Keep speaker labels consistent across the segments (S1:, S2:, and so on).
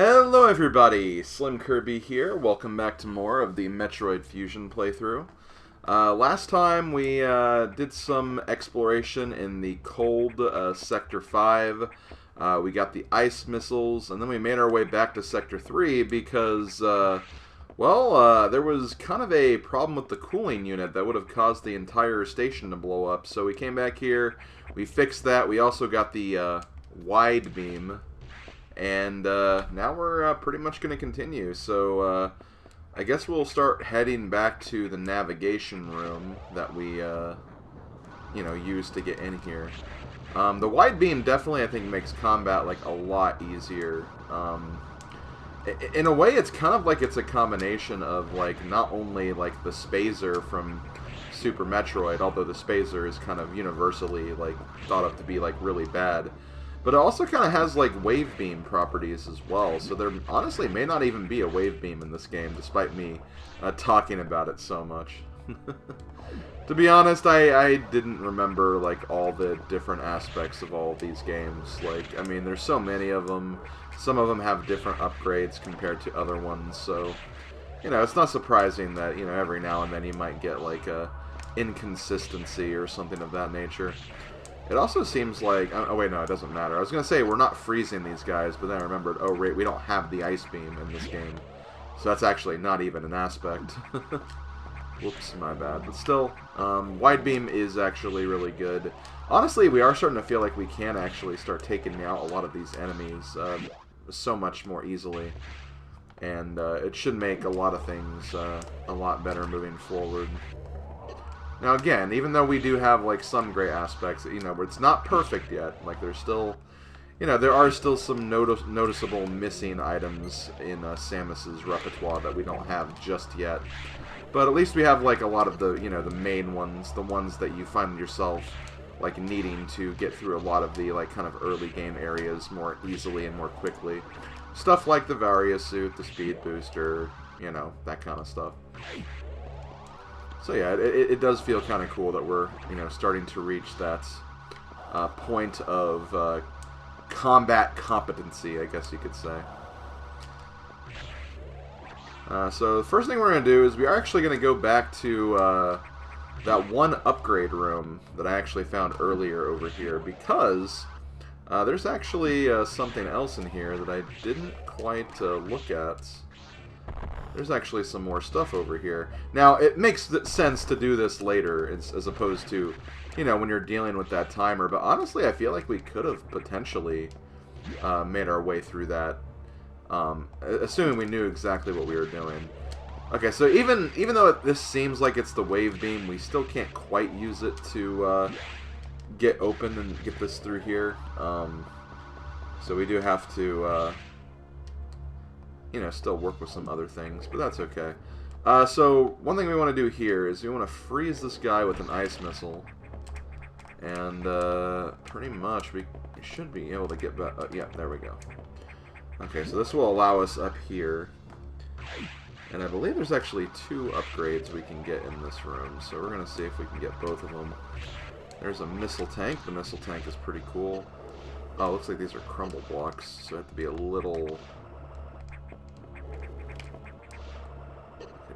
S1: Hello everybody, SlimKirby here. Welcome back to more of the Metroid Fusion playthrough. Last time we did some exploration in the cold Sector 5. We got the ice missiles, and then we made our way back to Sector 3 because, there was kind of a problem with the cooling unit that would have caused the entire station to blow up. So we came back here, we fixed that. We also got the wide beam. And now we're pretty much going to continue. So I guess we'll start heading back to the navigation room that we, used to get in here. The wide beam definitely, I think, makes combat like a lot easier. In a way, it's kind of like it's a combination of like not only like the Spazer from Super Metroid, although the Spazer is kind of universally like thought of to be like really bad. But it also kind of has, like, wave beam properties as well. So there honestly may not even be a wave beam in this game, despite me talking about it so much. To be honest, I didn't remember, like, all the different aspects of all these games. Like, I mean, there's so many of them. Some of them have different upgrades compared to other ones. So, it's not surprising that, every now and then you might get, like, a inconsistency or something of that nature. It also seems like... Oh, wait, no, it doesn't matter. I was going to say, we're not freezing these guys, but then I remembered, oh, wait, we don't have the ice beam in this game. So that's actually not even an aspect. Whoops, my bad. But still, wide beam is actually really good. Honestly, we are starting to feel like we can actually start taking out a lot of these enemies so much more easily. And it should make a lot of things a lot better moving forward. Now again, even though we do have like some great aspects, where it's not perfect yet, like there's still, there are still some noticeable missing items in Samus's repertoire that we don't have just yet. But at least we have like a lot of the, the main ones, the ones that you find yourself like needing to get through a lot of the like kind of early game areas more easily and more quickly. Stuff like the Varia suit, the speed booster, that kind of stuff. So yeah, it does feel kind of cool that we're, starting to reach that point of combat competency, I guess you could say. So the first thing we're going to do is we are actually going to go back to that one upgrade room that I actually found earlier over here, because there's actually something else in here that I didn't quite look at. There's actually some more stuff over here. Now, it makes sense to do this later as opposed to, when you're dealing with that timer. But honestly, I feel like we could have potentially made our way through that, assuming we knew exactly what we were doing. Okay, so even though this seems like it's the wave beam, we still can't quite use it to get open and get this through here. So we do have to... still work with some other things, but that's okay. So, one thing we want to do here is we want to freeze this guy with an ice missile. And, pretty much we should be able to get back... yeah, there we go. Okay, so this will allow us up here. And I believe there's actually 2 upgrades we can get in this room, so we're going to see if we can get both of them. There's a missile tank. The missile tank is pretty cool. Oh, looks like these are crumble blocks, so I have to be a little...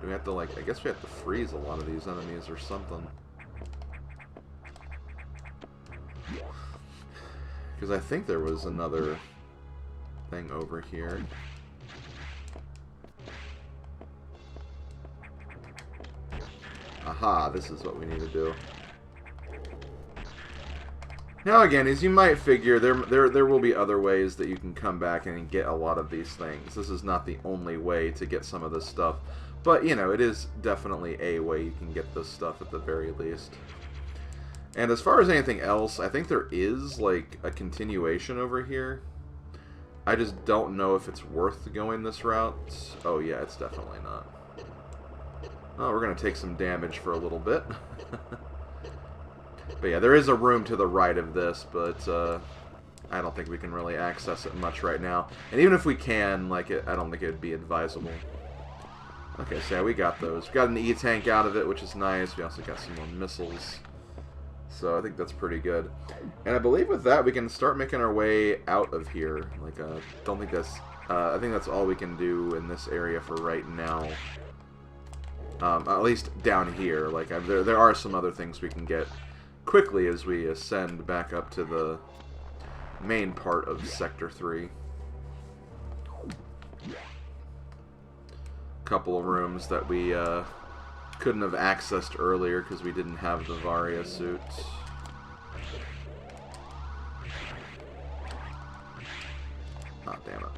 S1: Do we have to, like, I guess we have to freeze a lot of these enemies or something. Because I think there was another thing over here. Aha, this is what we need to do. Now again, as you might figure, there will be other ways that you can come back and get a lot of these things. This is not the only way to get some of this stuff. But, it is definitely a way you can get this stuff at the very least. And as far as anything else, I think there is, like, a continuation over here. I just don't know if it's worth going this route. Oh, yeah, it's definitely not. Oh, we're going to take some damage for a little bit. But yeah, there is a room to the right of this, but I don't think we can really access it much right now. And even if we can, like, I don't think it would be advisable. Okay, so yeah, we got those. We got an E-tank out of it, which is nice. We also got some more missiles. So I think that's pretty good. And I believe with that, we can start making our way out of here. Like, don't think that's I think that's all we can do in this area for right now. At least down here. Like there are some other things we can get quickly as we ascend back up to the main part of Sector 3. Couple of rooms that we couldn't have accessed earlier because we didn't have the Varia suit. Oh, damn it.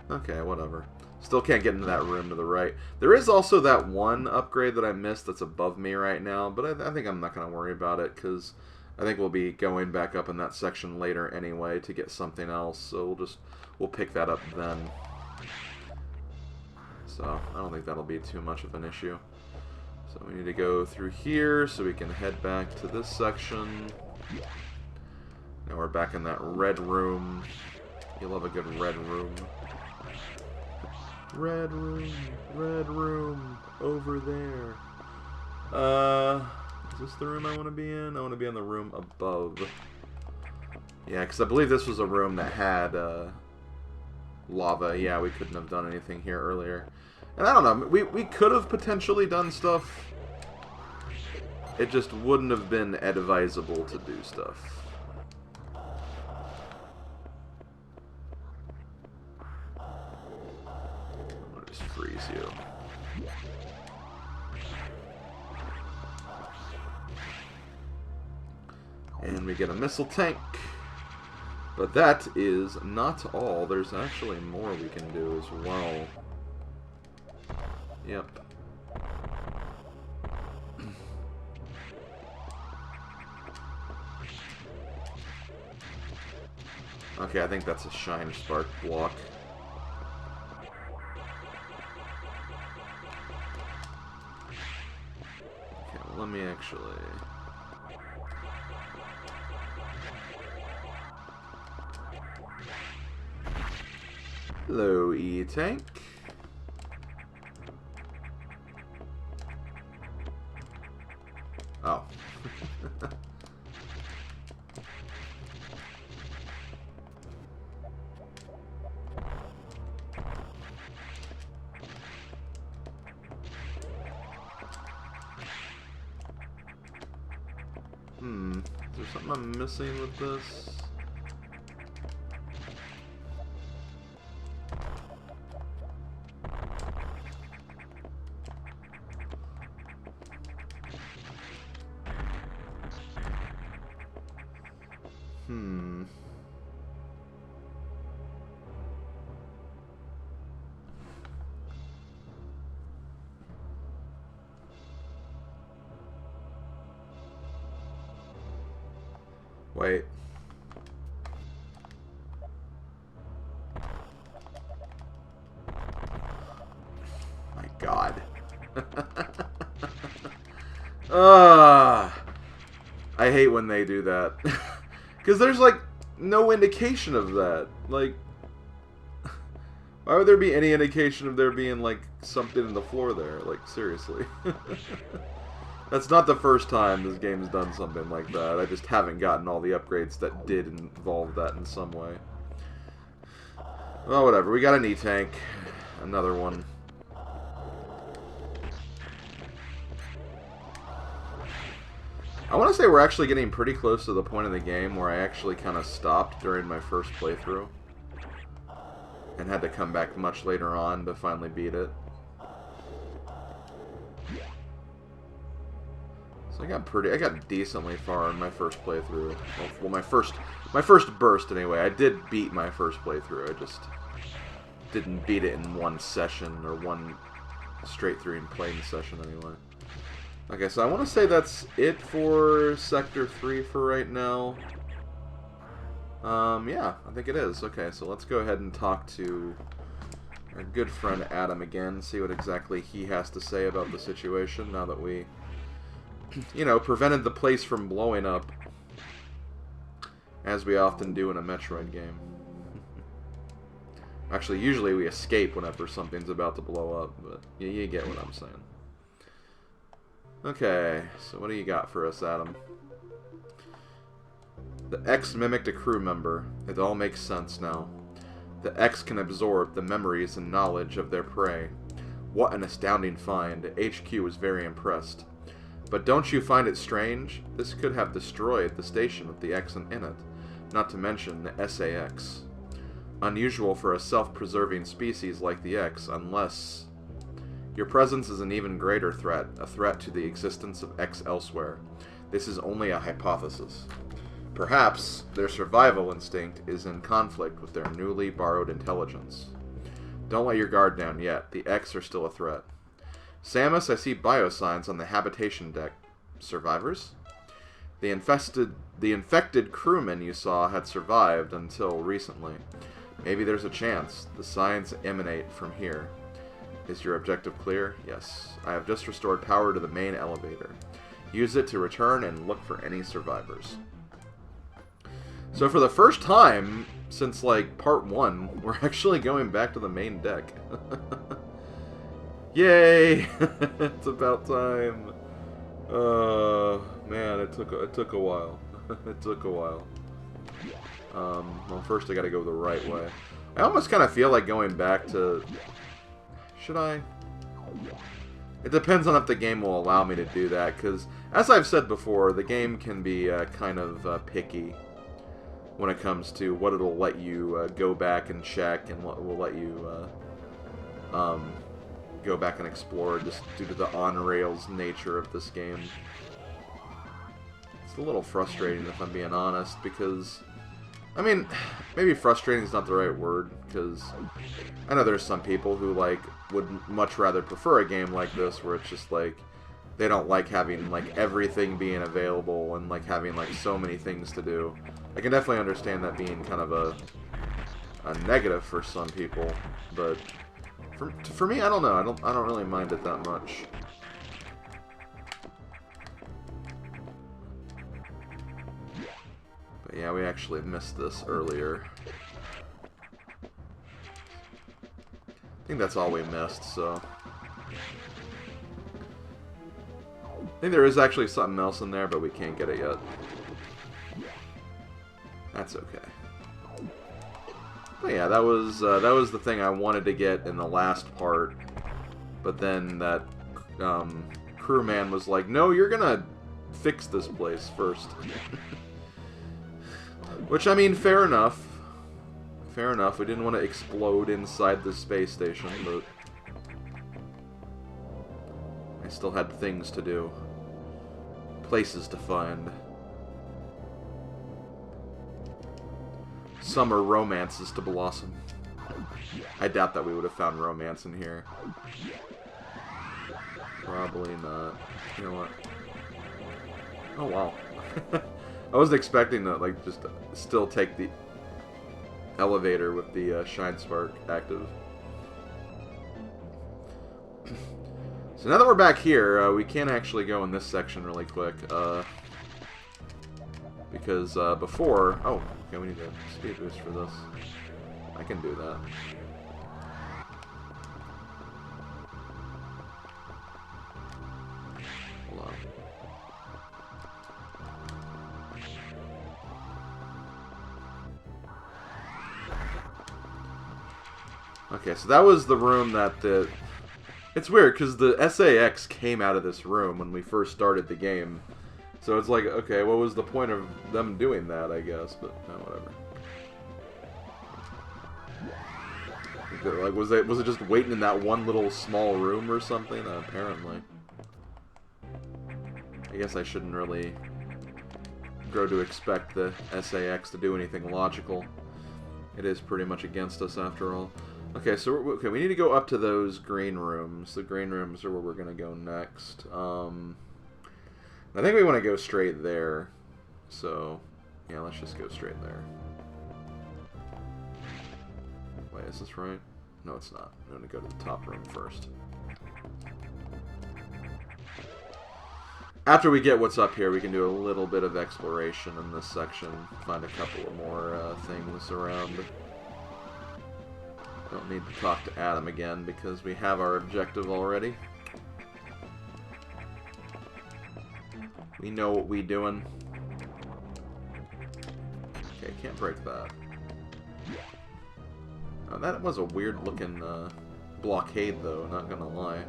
S1: Okay, whatever. Still can't get into that room to the right. There is also that one upgrade that I missed that's above me right now, but I think I'm not going to worry about it because I think we'll be going back up in that section later anyway to get something else, so we'll pick that up then. So I don't think that'll be too much of an issue. So we need to go through here so we can head back to this section. Now we're back in that red room. You love a good red room. Red room, over there. Is this the room I want to be in? I want to be in the room above. Yeah, because I believe this was a room that had lava. Yeah, we couldn't have done anything here earlier. And I don't know, we could have potentially done stuff. It just wouldn't have been advisable to do stuff. Freeze you. And we get a missile tank. But that is not all. There's actually more we can do as well. Yep. Okay, I think that's a Shine Spark block. Let me actually... Hello, E-Tank. Oh. Is there something I'm missing with this? Wait. My God. I hate when they do that. Because there's, like, no indication of that. Like, why would there be any indication of there being, like, something in the floor there? Like, seriously. That's not the first time this game's done something like that. I just haven't gotten all the upgrades that did involve that in some way. Well, whatever. We got an E-Tank. Another one. I want to say we're actually getting pretty close to the point in the game where I actually kind of stopped during my first playthrough. And had to come back much later on to finally beat it. So I got decently far in my first playthrough. Well, my first burst anyway. I did beat my first playthrough. I just didn't beat it in one session or one straight through and playing session anyway. Okay, so I want to say that's it for Sector 3 for right now. Yeah, I think it is. Okay, so let's go ahead and talk to our good friend Adam again, see what exactly he has to say about the situation now that we, you know, prevented the place from blowing up, as we often do in a Metroid game. Actually, usually we escape whenever something's about to blow up, but you get what I'm saying. Okay, so what do you got for us, Adam? The X mimicked a crew member. It all makes sense now. The X can absorb the memories and knowledge of their prey. What an astounding find. HQ was very impressed. But don't you find it strange? This could have destroyed the station with the X in it, not to mention the SAX. Unusual for a self-preserving species like the X, unless... Your presence is an even greater threat, a threat to the existence of X elsewhere. This is only a hypothesis. Perhaps their survival instinct is in conflict with their newly borrowed intelligence. Don't let your guard down yet. The X are still a threat. Samus, I see biosigns on the habitation deck. Survivors? The infected crewmen you saw had survived until recently. Maybe there's a chance. The signs emanate from here. Is your objective clear? Yes. I have just restored power to the main elevator. Use it to return and look for any survivors. So for the first time since, like, part 1, we're actually going back to the main deck. Yay! It's about time. Man, it took a while. It took a while. Well, first I gotta go the right way. I almost kind of feel like going back to... Should I? It depends on if the game will allow me to do that, because, as I've said before, the game can be kind of picky when it comes to what it'll let you go back and check, and what will let you go back and explore, just due to the on-rails nature of this game. It's a little frustrating, if I'm being honest, because... I mean, maybe frustrating is not the right word, because I know there's some people who, like, would much rather prefer a game like this, where it's just, like, they don't like having, like, everything being available and, like, having, like, so many things to do. I can definitely understand that being kind of a negative for some people, but for me, I don't know. I don't really mind it that much. Yeah, we actually missed this earlier. I think that's all we missed, so... I think there is actually something else in there, but we can't get it yet. That's okay. But yeah, that was the thing I wanted to get in the last part. But then that crewman was like, no, you're gonna fix this place first. Which, I mean, fair enough. Fair enough. We didn't want to explode inside the space station, but I still had things to do. Places to find. Summer romances to blossom. I doubt that we would have found romance in here. Probably not. You know what? Oh, wow. I wasn't expecting to, like, just still take the elevator with the Shine Spark active. So now that we're back here, we can actually go in this section really quick. Because before... Oh, okay, we need a speed boost for this. I can do that. Hold on. Okay, so that was the room that the... It's weird, because the SAX came out of this room when we first started the game. So it's like, okay, what was the point of them doing that, I guess, but no, whatever. Like, was it just waiting in that one little small room or something? Apparently. I guess I shouldn't really grow to expect the SAX to do anything logical. It is pretty much against us after all. Okay, so we need to go up to those green rooms. The green rooms are where we're going to go next. I think we want to go straight there. So, yeah, let's just go straight there. Wait, is this right? No, it's not. I'm going to go to the top room first. After we get what's up here, we can do a little bit of exploration in this section. Find a couple of more things around. Don't need to talk to Adam again because we have our objective already. We know what we doing. Okay, can't break that. Oh, that was a weird looking blockade, though, not gonna lie.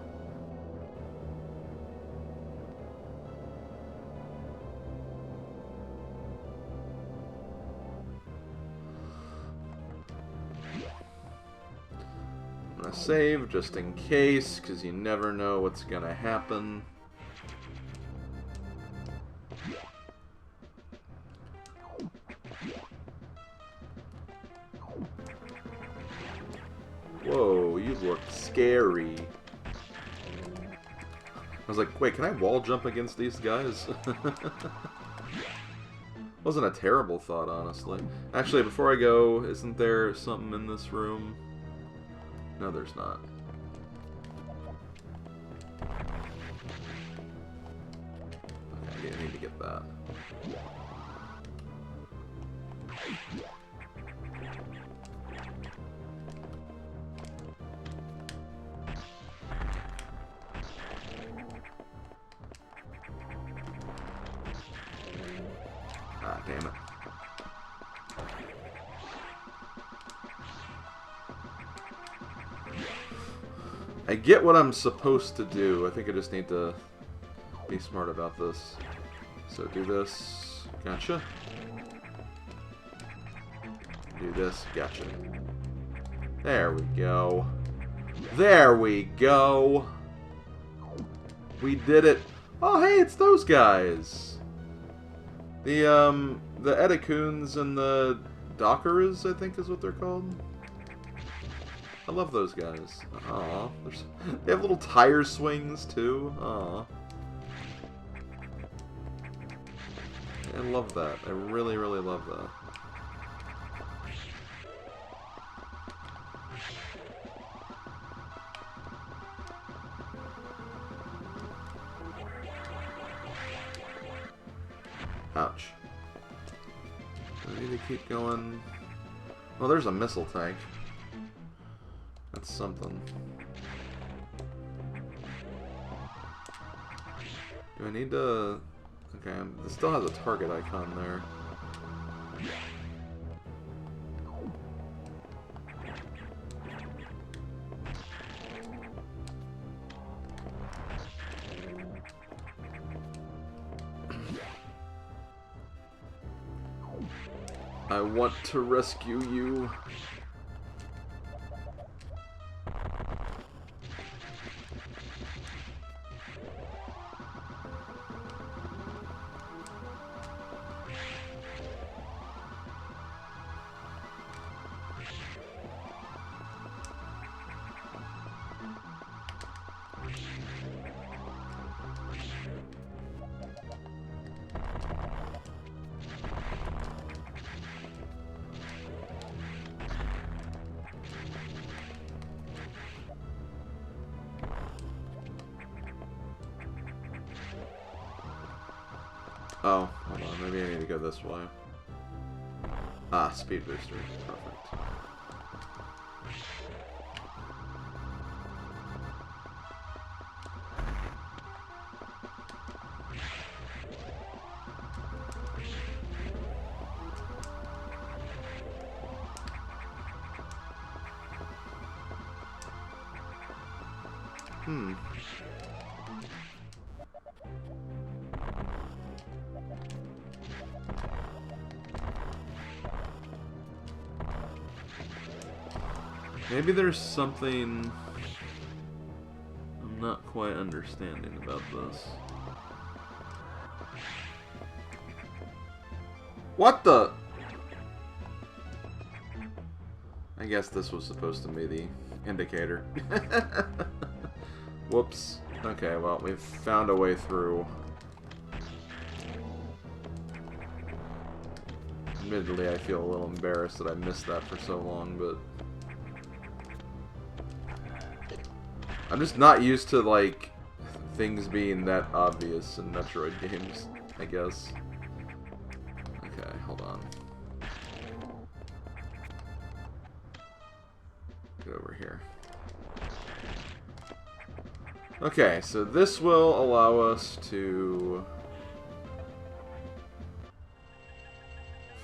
S1: I'm gonna save just in case, because you never know what's gonna happen. Whoa, you look scary. I was like, wait, can I wall jump against these guys? Wasn't a terrible thought, honestly. Actually, before I go, isn't there something in this room? No, there's not. Okay, I need to get that. Ah, damn it. I get what I'm supposed to do. I think I just need to be smart about this. So do this. Gotcha. Do this. Gotcha. There we go. There we go. We did it. Oh, hey, it's those guys. The Edacoons and the Dockers, I think is what they're called. I love those guys. Aw. They have little tire swings, too. Aw. I love that. I really, really love that. Ouch. I need to keep going. Well, there's a missile tank. That's something. Do I need to... Okay, this still has a target icon there. I want to rescue you. Oh, hold on. Maybe I need to go this way. Ah, speed booster. Perfect. Maybe there's something I'm not quite understanding about this. What the? I guess this was supposed to be the indicator. Whoops. Okay, well, we've found a way through. Admittedly, I feel a little embarrassed that I missed that for so long, but... I'm just not used to, like, things being that obvious in Metroid games, I guess. Okay, hold on. Get over here. Okay, so this will allow us to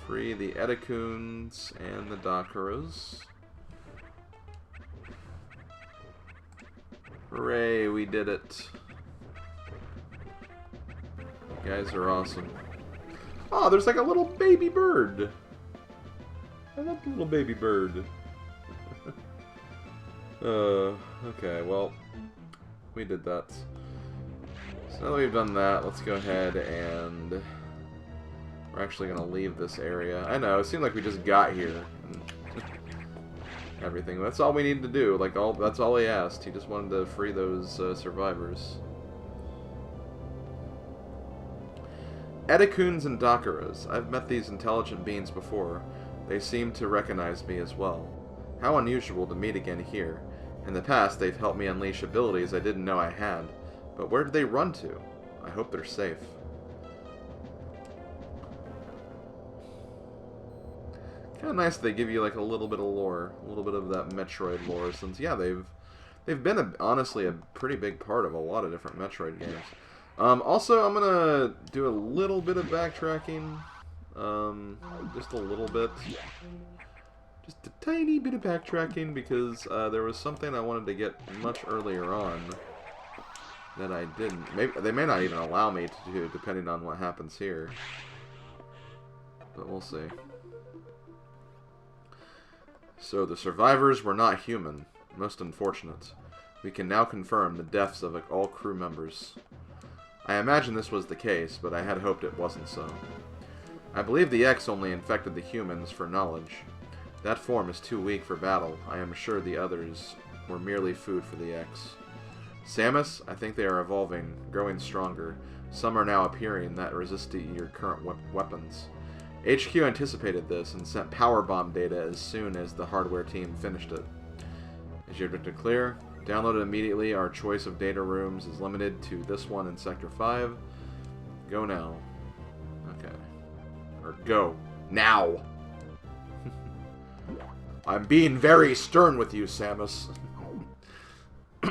S1: free the Edacoons and the Dockers. Hooray, we did it. You guys are awesome. Oh, there's like a little baby bird. I love the little baby bird. Okay, well, we did that. So now that we've done that, let's go ahead and we're actually going to leave this area. I know, it seemed like we just got here. And everything. That's all we needed to do. Like, that's all he asked. He just wanted to free those survivors. Edicoons and Dakaras. I've met these intelligent beings before. They seem to recognize me as well. How unusual to meet again here. In the past, they've helped me unleash abilities I didn't know I had. But where did they run to? I hope they're safe. Kind of nice that they give you like a little bit of lore, a little bit of that Metroid lore, since yeah, they've been honestly a pretty big part of a lot of different Metroid games. Also, I'm gonna do a little bit of backtracking, just a little bit, just a tiny bit of backtracking because there was something I wanted to get much earlier on that I didn't. Maybe they may not even allow me to do, depending on what happens here, but we'll see. So the survivors were not human. Most unfortunate. We can now confirm the deaths of all crew members. I imagine this was the case, but I had hoped it wasn't so. I believe the X only infected the humans for knowledge. That form is too weak for battle. I am sure the others were merely food for the X. Samus, I think they are evolving, growing stronger. Some are now appearing that resist your current weapons. HQ anticipated this and sent power bomb data as soon as the hardware team finished it. Is your objective clear? Download it immediately. Our choice of data rooms is limited to this one in Sector 5. Go now. Okay. Or go. Now! I'm being very stern with you, Samus.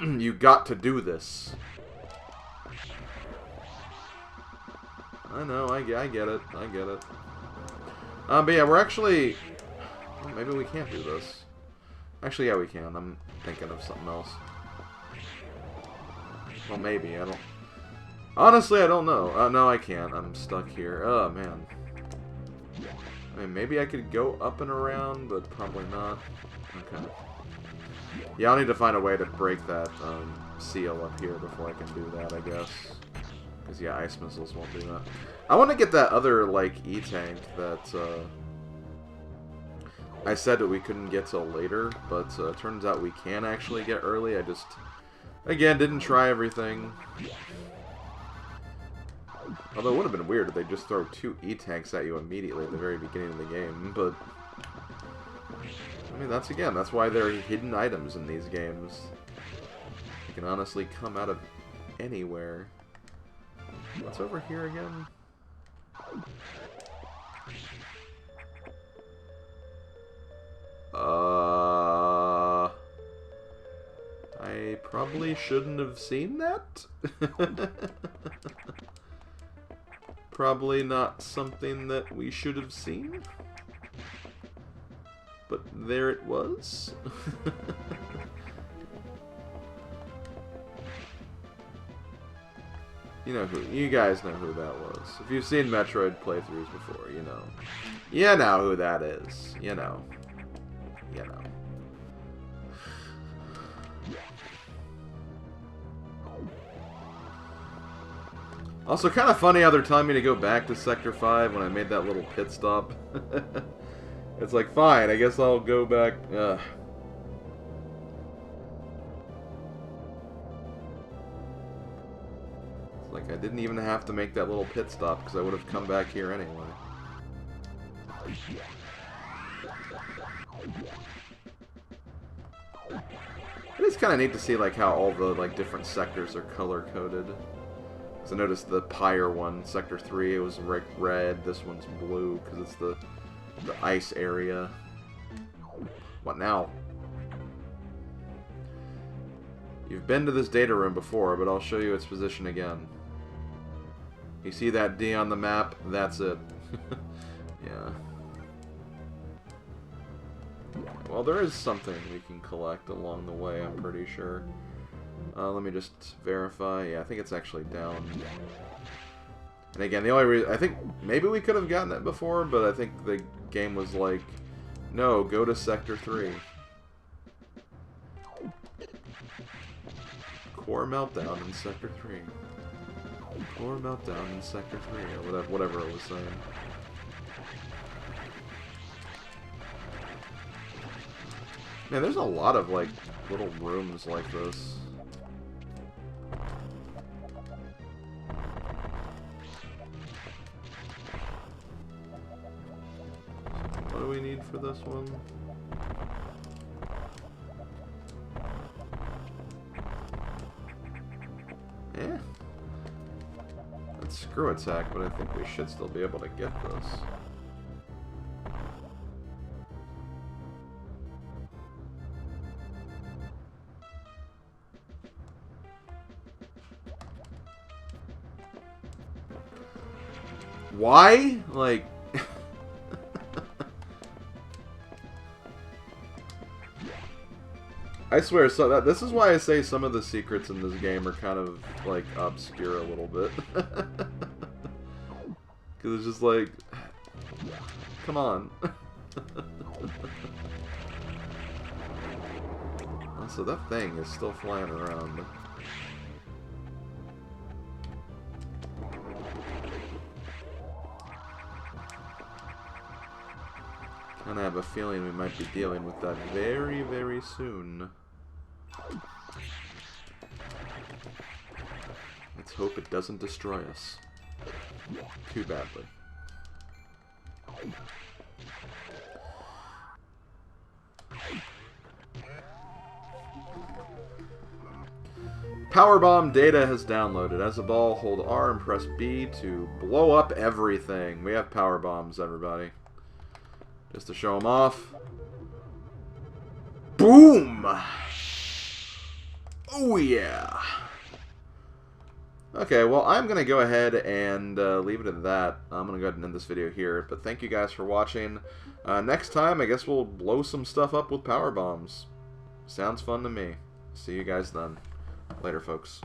S1: You got to do this. I know, I get it. I get it. But yeah, we're actually... Well, maybe we can't do this. Actually, yeah, we can. I'm thinking of something else. Well, maybe. I don't... Honestly, I don't know. No, I can't. I'm stuck here. Oh, man. I mean, maybe I could go up and around, but probably not. Okay. Yeah, I'll need to find a way to break that seal up here before I can do that, I guess. Because, yeah, ice missiles won't do that. I want to get that other, like, E-tank that, I said that we couldn't get till later, but turns out we can actually get early. I just, again, didn't try everything. Although it would have been weird if they just throw 2 E-tanks at you immediately at the very beginning of the game, but... I mean, that's why there are hidden items in these games. They can honestly come out of anywhere. What's over here again? I probably shouldn't have seen that. Probably not something that we should have seen. But there it was. You guys know who that was. If you've seen Metroid playthroughs before, you know. You know who that is. You know. You know. Also, kind of funny how they're telling me to go back to Sector 5 when I made that little pit stop. It's like, fine, I guess I'll go back. Ugh. It's like I didn't even have to make that little pit stop because I would have come back here anyway. It is kind of neat to see like how all the like different sectors are color coded. Because I noticed the Pyre one, Sector 3, it was red. This one's blue because it's the ice area. What now? You've been to this data room before, but I'll show you its position again. You see that D on the map? That's it. Yeah. Well, there is something we can collect along the way, I'm pretty sure. Let me just verify. Yeah, I think it's actually down. And again, the only reason... I think maybe we could have gotten it before, but I think the game was like, no, go to Sector 3. Core Meltdown in Sector 3. Core Meltdown in Sector 3, or whatever it was saying. Man, there's a lot of, like, little rooms like this. What do we need for this one? Eh. That's screw attack, but I think we should still be able to get this. Why? Like... I swear, so this is why I say some of the secrets in this game are kind of, like, obscure a little bit. Because it's just like... Come on. Also, that thing is still flying around. And I have a feeling we might be dealing with that very, very soon. Let's hope it doesn't destroy us too badly. Powerbomb data has downloaded. As a ball, hold R and press B to blow up everything. We have power bombs, everybody. Just to show them off. Boom! Oh yeah! Okay, well, I'm going to go ahead and leave it at that. I'm going to go ahead and end this video here. But thank you guys for watching. Next time, I guess we'll blow some stuff up with power bombs. Sounds fun to me. See you guys then. Later, folks.